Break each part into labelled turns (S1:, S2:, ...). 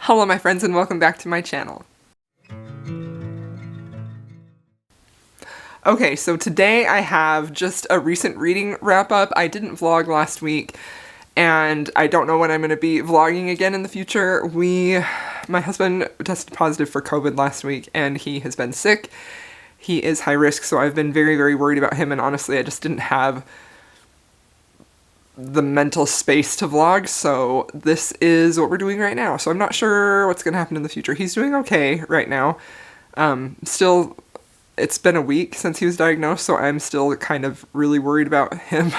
S1: Hello my friends and welcome back to my channel. Okay, so today I have just a recent reading wrap up. I didn't vlog last week and I don't know when I'm going to be vlogging again in the future. My husband tested positive for COVID last week and he has been sick. He is high risk, so I've been very, very worried about him, and honestly I just didn't have the mental space to vlog, so this is what we're doing right now. So I'm not sure what's gonna happen in the future. He's doing okay right now. Still, it's been a week since he was diagnosed, so I'm still kind of really worried about him.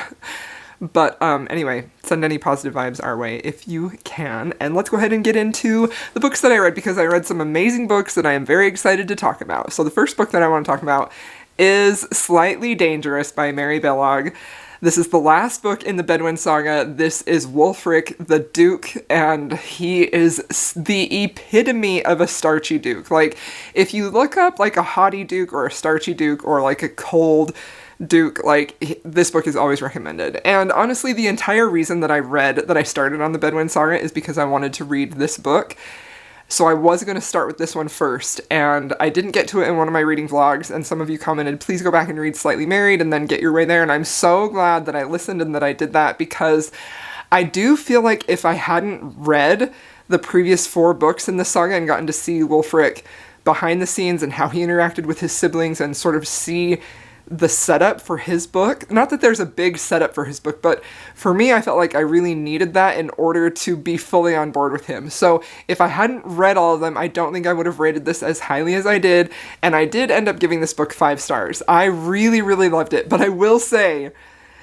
S1: But anyway, send any positive vibes our way if you can. And let's go ahead and get into the books that I read, because I read some amazing books that I am very excited to talk about. So the first book that I want to talk about is Slightly Dangerous by Mary Bellog. This is the last book in the Bedouin saga. This is Wulfric the Duke, and he is the epitome of a starchy duke. Like, if you look up like a haughty duke or a starchy duke or like a cold duke, like, this book is always recommended. And honestly, the entire reason that I started on the Bedouin saga is because I wanted to read this book. So I was going to start with this one first, and I didn't get to it in one of my reading vlogs, and some of you commented, please go back and read Slightly Married and then get your way there, and I'm so glad that I listened and that I did that, because I do feel like if I hadn't read the previous 4 books in the saga and gotten to see Wulfric behind the scenes and how he interacted with his siblings and sort of see the setup for his book. Not that there's a big setup for his book, but for me, I felt like I really needed that in order to be fully on board with him. So if I hadn't read all of them, I don't think I would have rated this as highly as I did, and I did end up giving this book 5 stars. I really, really loved it, but I will say,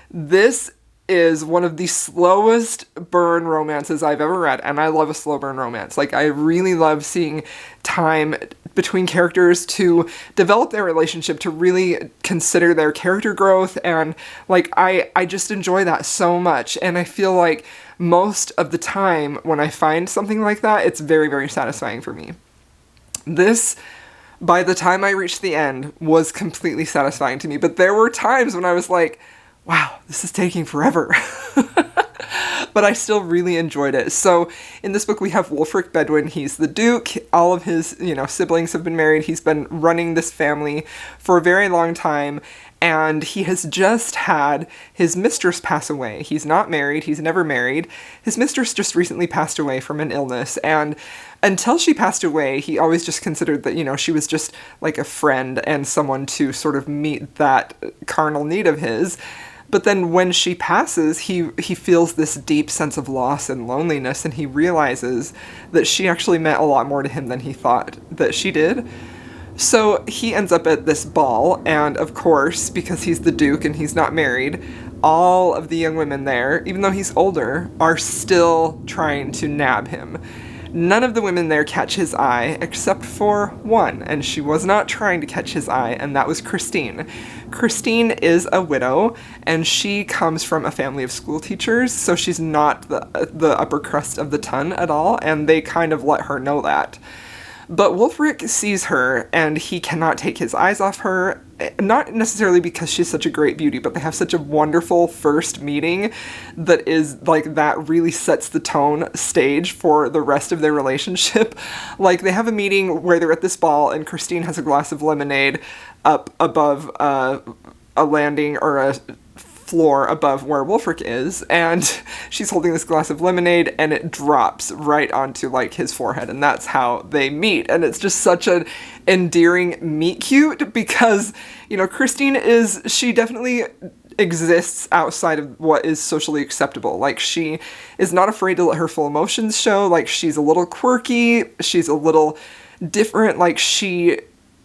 S1: this is one of the slowest burn romances I've ever read, and I love a slow burn romance. Like, I really love seeing time between characters to develop their relationship, to really consider their character growth, and like, I just enjoy that so much, and I feel like most of the time when I find something like that, it's very, very satisfying for me. This, by the time I reached the end, was completely satisfying to me, but there were times when I was like, wow, this is taking forever. But I still really enjoyed it. So in this book we have Wulfric Bedouin. He's the Duke. All of his, siblings have been married. He's been running this family for a very long time, and he has just had his mistress pass away. He's not married. He's never married. His mistress just recently passed away from an illness, and until she passed away, he always just considered that, she was just like a friend and someone to sort of meet that carnal need of his. But then when she passes, he feels this deep sense of loss and loneliness, and he realizes that she actually meant a lot more to him than he thought that she did. So he ends up at this ball, and of course, because he's the Duke and he's not married, all of the young women there, even though he's older, are still trying to nab him. None of the women there catch his eye except for one, and she was not trying to catch his eye, and that was Christine. Christine is a widow, and she comes from a family of school teachers, so she's not the upper crust of the ton at all, and they kind of let her know that. But Wulfric sees her, and he cannot take his eyes off her, not necessarily because she's such a great beauty, but they have such a wonderful first meeting that is, like, that really sets the tone stage for the rest of their relationship. Like, they have a meeting where they're at this ball, and Christine has a glass of lemonade up above a landing or a floor above where Wulfric is, and she's holding this glass of lemonade, and it drops right onto like his forehead, and that's how they meet. And it's just such an endearing meet cute, because Christine she definitely exists outside of what is socially acceptable. Like, she is not afraid to let her full emotions show. Like, she's a little quirky, she's a little different, like, she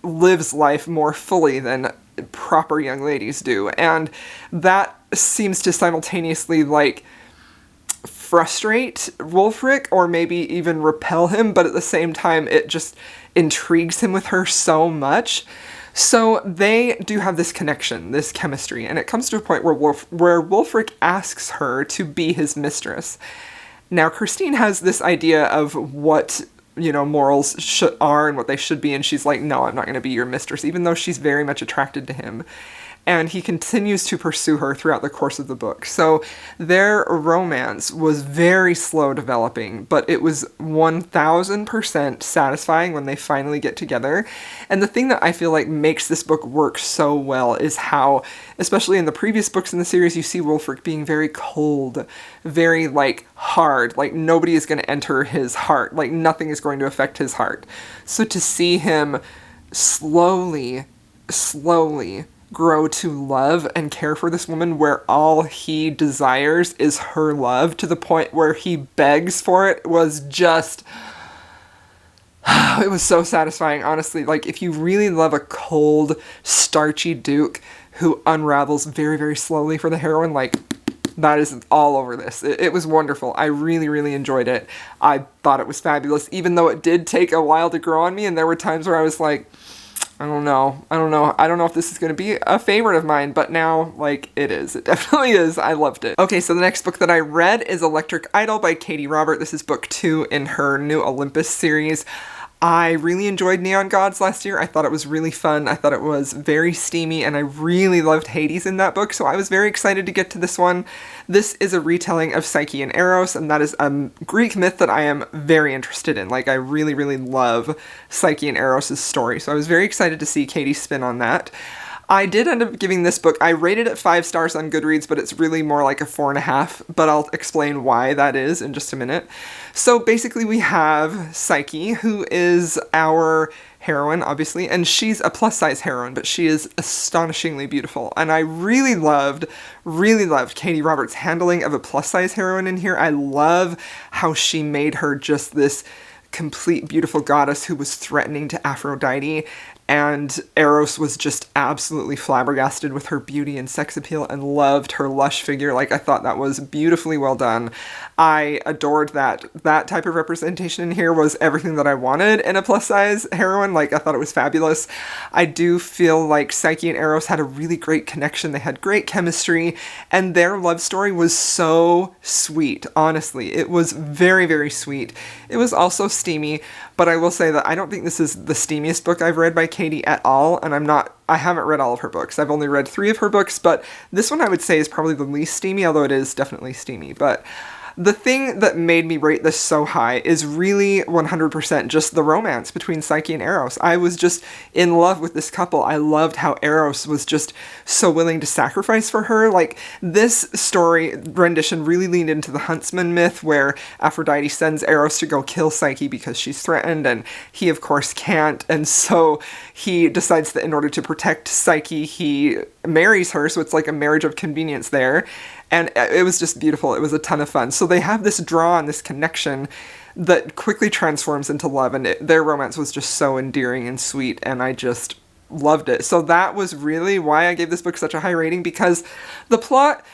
S1: lives life more fully than proper young ladies do, and that seems to simultaneously like frustrate Wulfric or maybe even repel him, but at the same time it just intrigues him with her so much. So they do have this connection, this chemistry, and it comes to a point where Wulfric asks her to be his mistress. Now Christine has this idea of what morals are and what they should be, and she's like, no, I'm not going to be your mistress, even though she's very much attracted to him. and he continues to pursue her throughout the course of the book. So their romance was very slow developing, but it was 1000% satisfying when they finally get together. And the thing that I feel like makes this book work so well is how, especially in the previous books in the series, you see Wulfric being very cold, very like hard, like nobody is going to enter his heart, like nothing is going to affect his heart. So to see him slowly grow to love and care for this woman, where all he desires is her love, to the point where he begs for it, was just, it was so satisfying, honestly. Like, if you really love a cold, starchy duke who unravels very, very slowly for the heroine, like, that is all over this. It was wonderful. I really, really enjoyed it. I thought it was fabulous, even though it did take a while to grow on me, and there were times where I was like, I don't know if this is going to be a favorite of mine, but now, like, it is. It definitely is. I loved it. Okay, so the next book that I read is Electric Idol by Katie Robert. This is book 2 in her New Olympus series. I really enjoyed Neon Gods last year. I thought it was really fun. I thought it was very steamy, and I really loved Hades in that book, so I was very excited to get to this one. This is a retelling of Psyche and Eros, and that is a Greek myth that I am very interested in. Like, I really, really love Psyche and Eros' story, so I was very excited to see Katie's spin on that. I did end up giving this book, I rated it 5 stars on Goodreads, but it's really more like a 4.5, but I'll explain why that is in just a minute. So basically we have Psyche, who is our heroine, obviously, and she's a plus-size heroine, but she is astonishingly beautiful, and I really loved Katie Roberts' handling of a plus-size heroine in here. I love how she made her just this complete beautiful goddess who was threatening to Aphrodite, and Eros was just absolutely flabbergasted with her beauty and sex appeal and loved her lush figure. Like, I thought that was beautifully well done. I adored that. That type of representation in here was everything that I wanted in a plus-size heroine. Like, I thought it was fabulous. I do feel like Psyche and Eros had a really great connection. They had great chemistry, and their love story was so sweet, honestly. It was very, very sweet. It was also steamy, but I will say that I don't think this is the steamiest book I've read by Katie at all, and I haven't read all of her books. I've only read 3 of her books, but this one I would say is probably the least steamy, although it is definitely steamy. But the thing that made me rate this so high is really 100% just the romance between Psyche and Eros. I was just in love with this couple. I loved how Eros was just so willing to sacrifice for her. Like, this story rendition really leaned into the huntsman myth, where Aphrodite sends Eros to go kill Psyche because she's threatened, and he of course can't, and so he decides that in order to protect Psyche, he marries her, so it's like a marriage of convenience there. And it was just beautiful. It was a ton of fun. So they have this draw and this connection that quickly transforms into love, and their romance was just so endearing and sweet, and I just loved it. So that was really why I gave this book such a high rating, because the plot,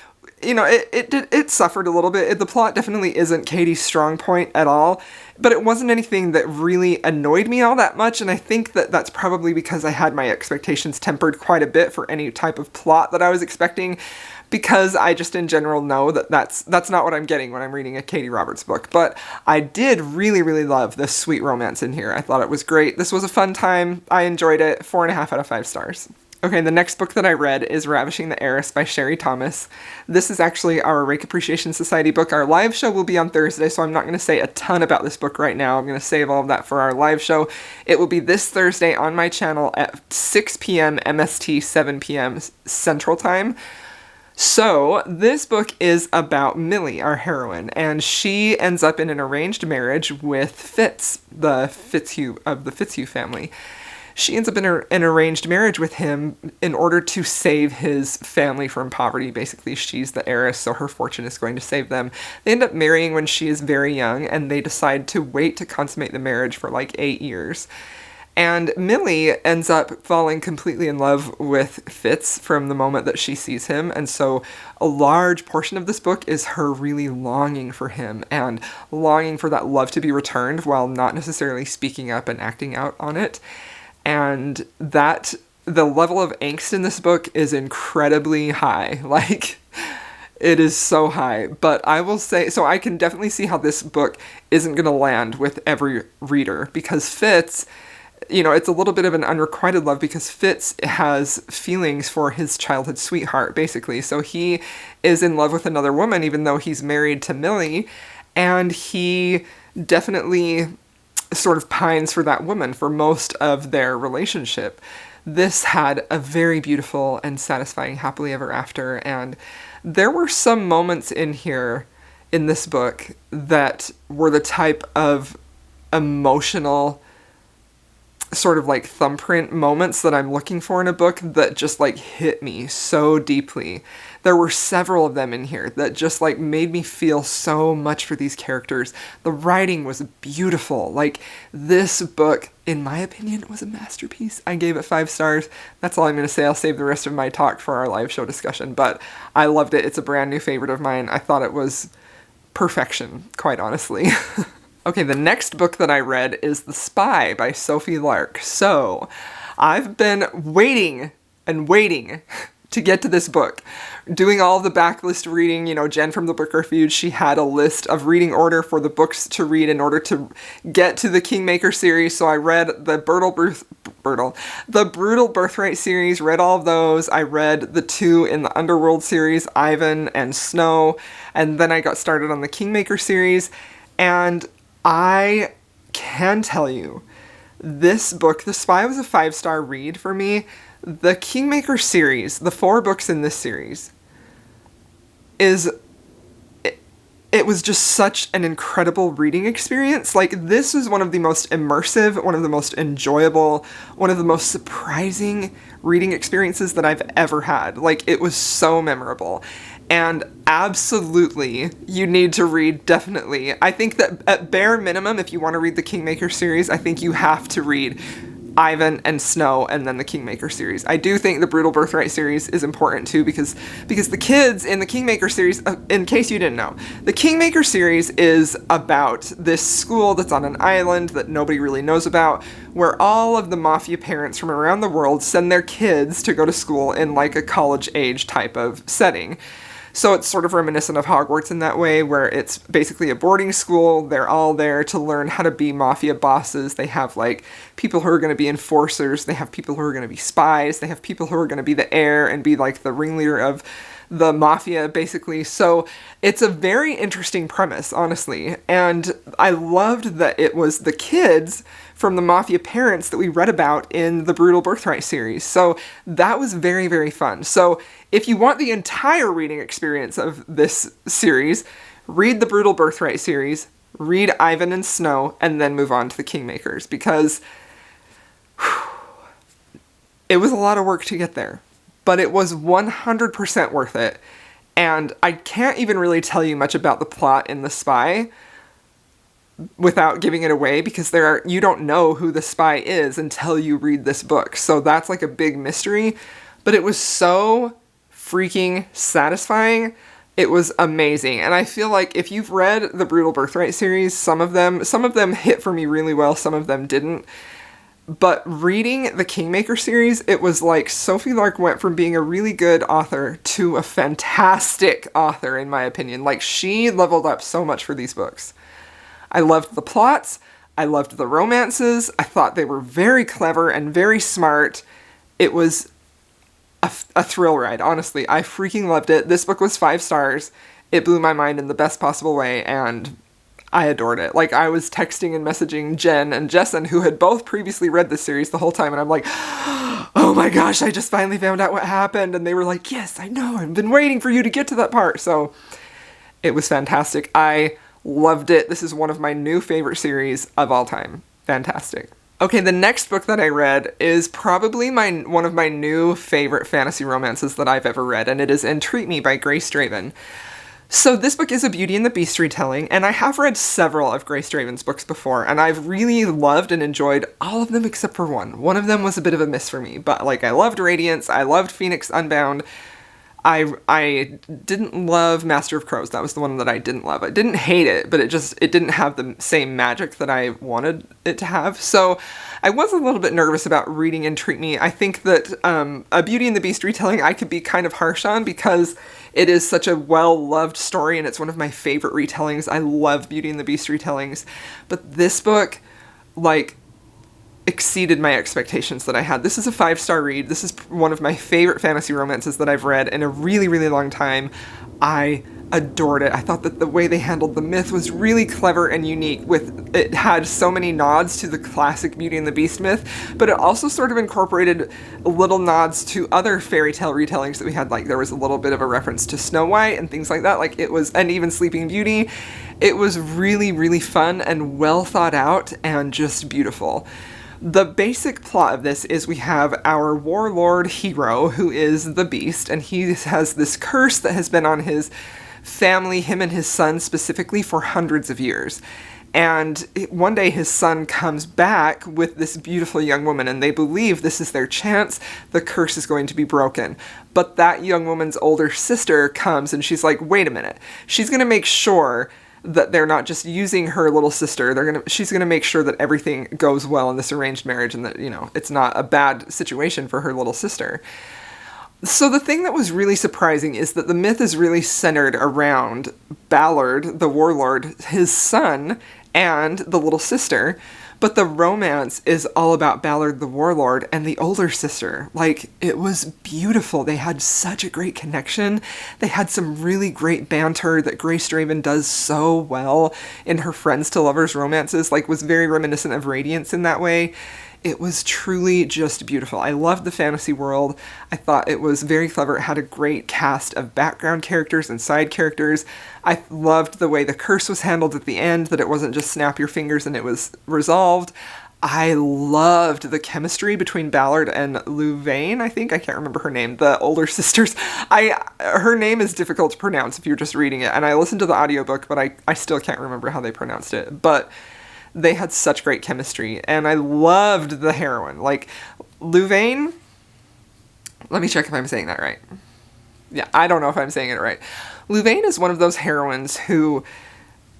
S1: you know, it suffered a little bit. The plot definitely isn't Katie's strong point at all, but it wasn't anything that really annoyed me all that much, and I think that that's probably because I had my expectations tempered quite a bit for any type of plot that I was expecting, because I just in general know that that's not what I'm getting when I'm reading a Katie Roberts book. But I did really, really love this sweet romance in here. I thought it was great. This was a fun time. I enjoyed it. 4.5 out of 5 stars. Okay, the next book that I read is Ravishing the Heiress by Sherry Thomas. This is actually our Rake Appreciation Society book. Our live show will be on Thursday, so I'm not going to say a ton about this book right now. I'm going to save all of that for our live show. It will be this Thursday on my channel at 6 p.m. MST, 7 p.m. Central Time. So, this book is about Millie, our heroine, and she ends up in an arranged marriage with Fitz, the Fitzhugh of the Fitzhugh family. She ends up in an arranged marriage with him in order to save his family from poverty. Basically, she's the heiress, so her fortune is going to save them. They end up marrying when she is very young, and they decide to wait to consummate the marriage for like 8 years. And Millie ends up falling completely in love with Fitz from the moment that she sees him, and so a large portion of this book is her really longing for him and longing for that love to be returned while not necessarily speaking up and acting out on it. And that, the level of angst in this book is incredibly high. Like, it is so high. But I will say, so I can definitely see how this book isn't going to land with every reader, because Fitz, it's a little bit of an unrequited love because Fitz has feelings for his childhood sweetheart, basically. So he is in love with another woman, even though he's married to Millie, and he definitely sort of pines for that woman for most of their relationship. This had a very beautiful and satisfying happily ever after, and there were some moments in here in this book that were the type of emotional sort of like thumbprint moments that I'm looking for in a book that just like hit me so deeply. There were several of them in here that just like made me feel so much for these characters. The writing was beautiful. Like, this book, in my opinion, was a masterpiece. I gave it 5 stars. That's all I'm going to say. I'll save the rest of my talk for our live show discussion, but I loved it. It's a brand new favorite of mine. I thought it was perfection, quite honestly. Okay, the next book that I read is The Spy by Sophie Lark. So, I've been waiting and waiting to get to this book. Doing all the backlist reading, Jen from the Book Refuge, she had a list of reading order for the books to read in order to get to the Kingmaker series. So I read the Brutal Birthright series, read all of those. I read the 2 in the Underworld series, Ivan and Snow, and then I got started on the Kingmaker series, and I can tell you, this book, The Spy, was a 5-star read for me. The Kingmaker series, the 4 books in this series, it was just such an incredible reading experience. Like, this is one of the most immersive, one of the most enjoyable, one of the most surprising reading experiences that I've ever had. Like, it was so memorable. And absolutely, you need to read, definitely. I think that at bare minimum, if you want to read the Kingmaker series, I think you have to read Ivan and Snow and then the Kingmaker series. I do think the Brutal Birthright series is important too, because the kids in the Kingmaker series, in case you didn't know, the Kingmaker series is about this school that's on an island that nobody really knows about, where all of the mafia parents from around the world send their kids to go to school in like a college age type of setting. So it's sort of reminiscent of Hogwarts in that way, where it's basically a boarding school. They're all there to learn how to be mafia bosses. They have, like, people who are going to be enforcers. They have people who are going to be spies. They have people who are going to be the heir and be, like, the ringleader of the mafia, basically. So it's a very interesting premise, honestly. And I loved that it was the kids from the mafia parents that we read about in the Brutal Birthright series. So that was very, very fun. So if you want the entire reading experience of this series, read the Brutal Birthright series, read Ivan and Snow, and then move on to the Kingmakers, because it was a lot of work to get there. But it was 100% worth it. And I can't even really tell you much about the plot in The Spy without giving it away, because you don't know who the spy is until you read this book. So that's like a big mystery. But it was so freaking satisfying. It was amazing. And I feel like if you've read the Brutal Birthright series, some of them hit for me really well, some of them didn't. But reading the Kingmaker series, it was like Sophie Lark went from being a really good author to a fantastic author, in my opinion. Like, she leveled up so much for these books. I loved the plots. I loved the romances. I thought they were very clever and very smart. It was a thrill ride, honestly. I freaking loved it. This book was 5 stars. It blew my mind in the best possible way, and I adored it. Like, I was texting and messaging Jen and Jessen, who had both previously read this series the whole time, and I'm like, oh my gosh, I just finally found out what happened. And they were like, yes, I know, I've been waiting for you to get to that part. So it was fantastic. I loved it. This is one of my new favorite series of all time. Fantastic. Okay, the next book that I read is probably one of my new favorite fantasy romances that I've ever read, and it is Entreat Me by Grace Draven. So this book is a Beauty and the Beast retelling, and I have read several of Grace Draven's books before, and I've really loved and enjoyed all of them except for one. One of them was a bit of a miss for me, but like, I loved Radiance, I loved Phoenix Unbound. I didn't love Master of Crows. That was the one that I didn't love. I didn't hate it, but it didn't have the same magic that I wanted it to have. So I was a little bit nervous about reading Entreat Me. I think that a Beauty and the Beast retelling I could be kind of harsh on, because it is such a well-loved story and it's one of my favorite retellings. I love Beauty and the Beast retellings. But this book, like, exceeded my expectations that I had. This is a 5-star read. This is one of my favorite fantasy romances that I've read in a really, really long time. I adored it. I thought that the way they handled the myth was really clever and unique. It had so many nods to the classic Beauty and the Beast myth, but it also sort of incorporated little nods to other fairy tale retellings that we had. Like there was a little bit of a reference to Snow White and things like that. And even Sleeping Beauty. It was really, really fun and well thought out and just beautiful. The basic plot of this is we have our warlord hero, who is the Beast, and he has this curse that has been on his family, him and his son specifically, for hundreds of years. And one day his son comes back with this beautiful young woman, and they believe this is their chance. The curse is going to be broken. But that young woman's older sister comes, and she's like, wait a minute. She's going to make sure that they're not just using her little sister. She's going to make sure that everything goes well in this arranged marriage and that, it's not a bad situation for her little sister. So the thing that was really surprising is that the myth is really centered around Ballard, the warlord, his son, and the little sister. But the romance is all about Ballard the warlord and the older sister. It was beautiful. They had such a great connection. They had some really great banter that Grace Draven does so well in her Friends to Lovers romances, was very reminiscent of Radiance in that way. It was truly just beautiful. I loved the fantasy world. I thought it was very clever. It had a great cast of background characters and side characters. I loved the way the curse was handled at the end, that it wasn't just snap your fingers and it was resolved. I loved the chemistry between Ballard and Louvain, I think. I can't remember her name. The older sisters. Her name is difficult to pronounce if you're just reading it. And I listened to the audiobook, but I still can't remember how they pronounced it. But they had such great chemistry, and I loved the heroine. Louvain, let me check if I'm saying that right. Yeah, I don't know if I'm saying it right. Louvain is one of those heroines who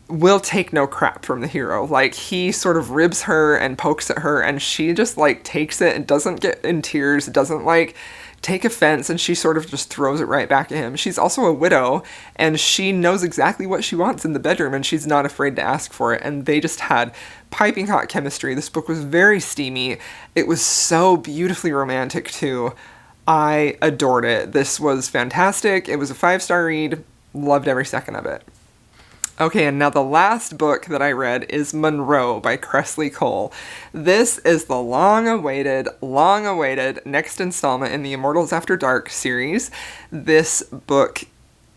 S1: will take no crap from the hero. He sort of ribs her and pokes at her, and she just, takes it and doesn't get in tears, doesn't, take offense, and she sort of just throws it right back at him. She's also a widow, and she knows exactly what she wants in the bedroom, and she's not afraid to ask for it, and they just had piping hot chemistry. This book was very steamy. It was so beautifully romantic, too. I adored it. This was fantastic. It was a 5-star read. Loved every second of it. Okay, and now the last book that I read is Monroe by Cressley Cole. This is the long-awaited next installment in the Immortals After Dark series. This book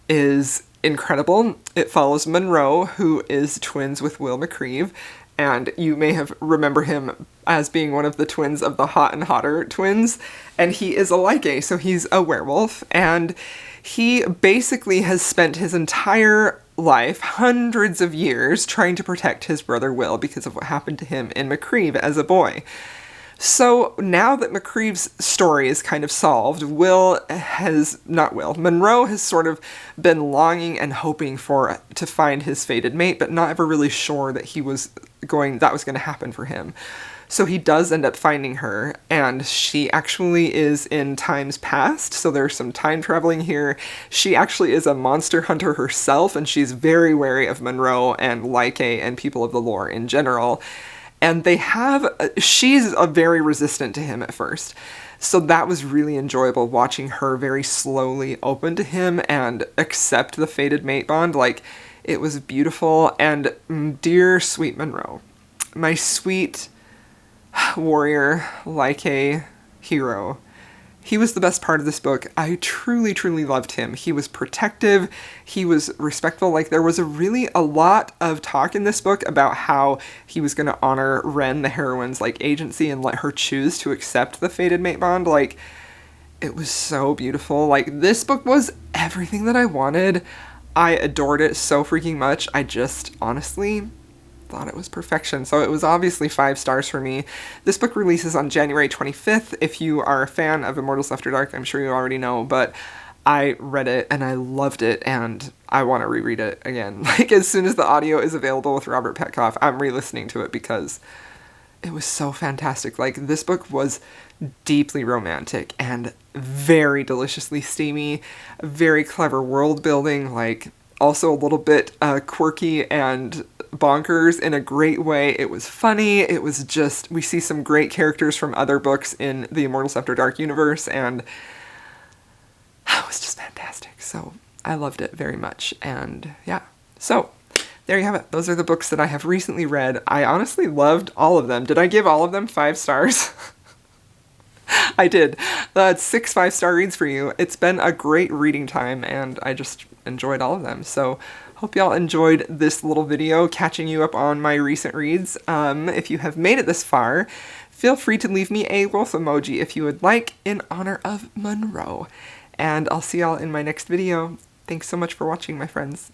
S1: is incredible. It follows Monroe, who is twins with Will McCreeve, and you may have remember him as being one of the twins of the Hot and Hotter twins, and he is a Lycae, so he's a werewolf, and he basically has spent his entire life, hundreds of years, trying to protect his brother Will because of what happened to him in McCreeve as a boy. So now that McCreeve's story is kind of solved, Monroe has sort of been longing and hoping to find his fated mate, but not ever really sure that that was going to happen for him. So he does end up finding her, and she actually is in times past, so there's some time traveling here. She actually is a monster hunter herself, and she's very wary of Monroe and Lycae and people of the lore in general. And she's very resistant to him at first. So that was really enjoyable, watching her very slowly open to him and accept the fated mate bond. It was beautiful, and dear sweet Monroe, my sweet warrior, Lycae hero. He was the best part of this book. I truly, truly loved him. He was protective. He was respectful. There was a lot of talk in this book about how he was going to honor Ren, the heroine's, agency, and let her choose to accept the fated mate bond. It was so beautiful. This book was everything that I wanted. I adored it so freaking much. I just, honestly, thought it was perfection. So it was obviously 5 stars for me. This book releases on January 25th. If you are a fan of Immortals After Dark, I'm sure you already know, but I read it and I loved it, and I want to reread it again. As soon as the audio is available with Robert Petkoff, I'm re-listening to it because it was so fantastic. This book was deeply romantic and very deliciously steamy, very clever world building. also a little bit quirky and bonkers in a great way. It was funny. It was just, we see some great characters from other books in the Immortals After Dark universe, and it was just fantastic. So I loved it very much. And yeah, so there you have it. Those are the books that I have recently read. I honestly loved all of them. Did I give all of them 5 stars? I did. That's 6 5-star reads for you. It's been a great reading time, and I just enjoyed all of them. So hope y'all enjoyed this little video catching you up on my recent reads. If you have made it this far, feel free to leave me a wolf emoji if you would like, in honor of Monroe. And I'll see y'all in my next video. Thanks so much for watching, my friends.